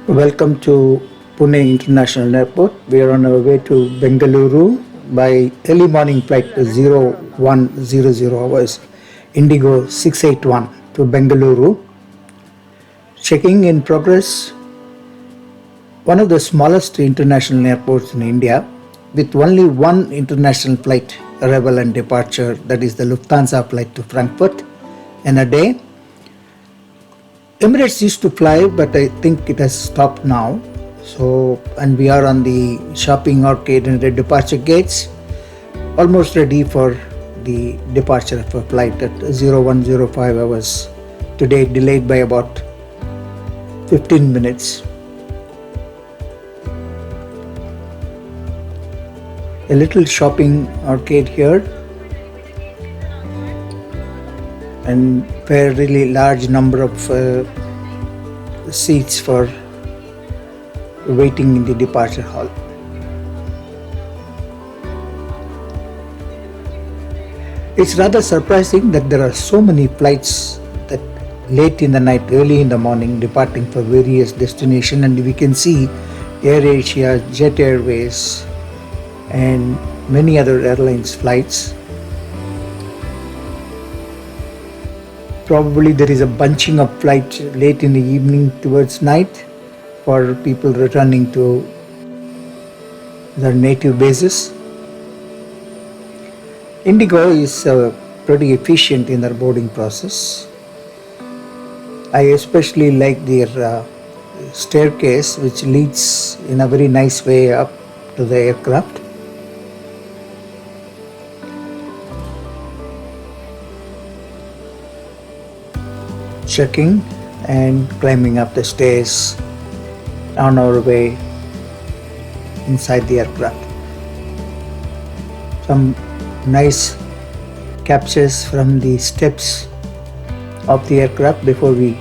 Welcome to Pune International Airport. We are on our way to Bengaluru by early morning flight to 0100 hours, Indigo 681 to Bengaluru. Checking in progress. One of the smallest international airports in India with only one international flight arrival and departure, that is the Lufthansa flight to Frankfurt in a day. Emirates used to fly, but I think it has stopped now. And we are on the shopping arcade and the departure gates, almost ready for the departure of a flight at 0105 hours. Today delayed by about 15 minutes. A little shopping arcade here, and fairly large number of seats for waiting in the departure hall. It's rather surprising that there are so many flights that late in the night, early in the morning, departing for various destinations, and we can see AirAsia, Jet Airways, and many other airlines flights. Probably there is a bunching of flights late in the evening towards night for people returning to their native bases. Indigo is pretty efficient in their boarding process. I especially like their staircase, which leads in a very nice way up to the aircraft. Checking and climbing up the stairs on our way inside the aircraft. Some nice captures from the steps of the aircraft before we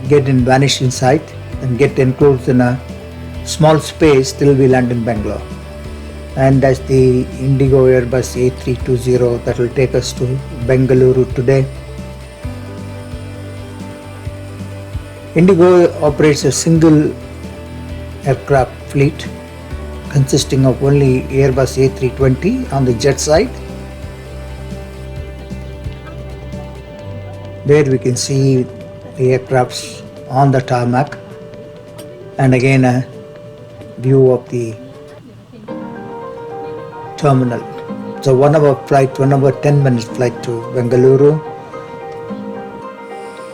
get and vanish inside and get enclosed in a small space till we land in Bangalore. And that's the Indigo Airbus A320 that will take us to Bengaluru today. Indigo operates a single aircraft fleet consisting of only Airbus A320 on the jet side. There we can see the aircrafts on the tarmac, and again a view of the terminal. So 1 hour flight, 1 hour 10 minutes flight to Bengaluru,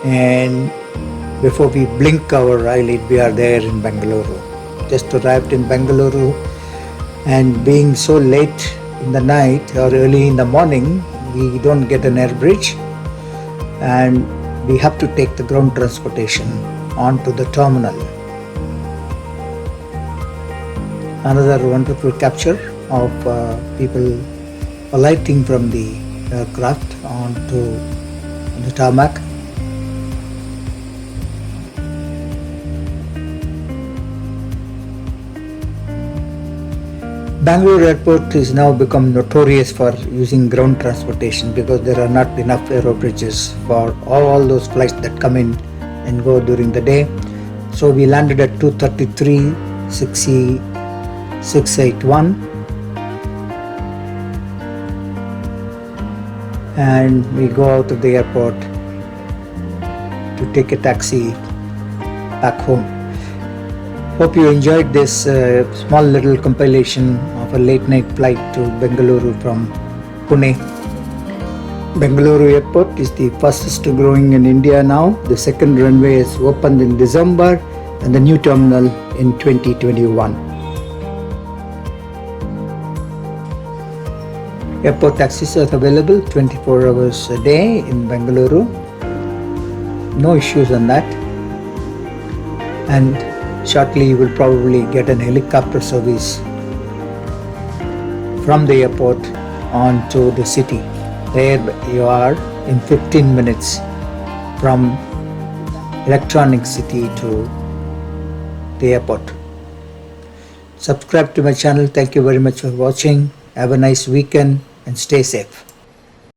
and before we blink our eyelid, we are there in Bengaluru. Just arrived in Bengaluru, and being so late in the night or early in the morning, we don't get an air bridge, and we have to take the ground transportation onto the terminal. Another wonderful capture of people alighting from the aircraft onto the tarmac. Bangalore airport is now become notorious for using ground transportation because there are not enough aero bridges for all those flights that come in and go during the day. So we landed at 2:33 681, and we go out of the airport to take a taxi back home. Hope you enjoyed this small little compilation of a late night flight to Bengaluru from Pune. Bengaluru airport is the fastest growing in India now. The second runway is opened in December and the new terminal in 2021. Airport taxis are available 24 hours a day in Bengaluru. No issues on that. And shortly you will probably get an helicopter service from the airport on to the city. There you are in 15 minutes from Electronic City to the airport. Subscribe to my channel. Thank you very much for watching. Have a nice weekend and stay safe.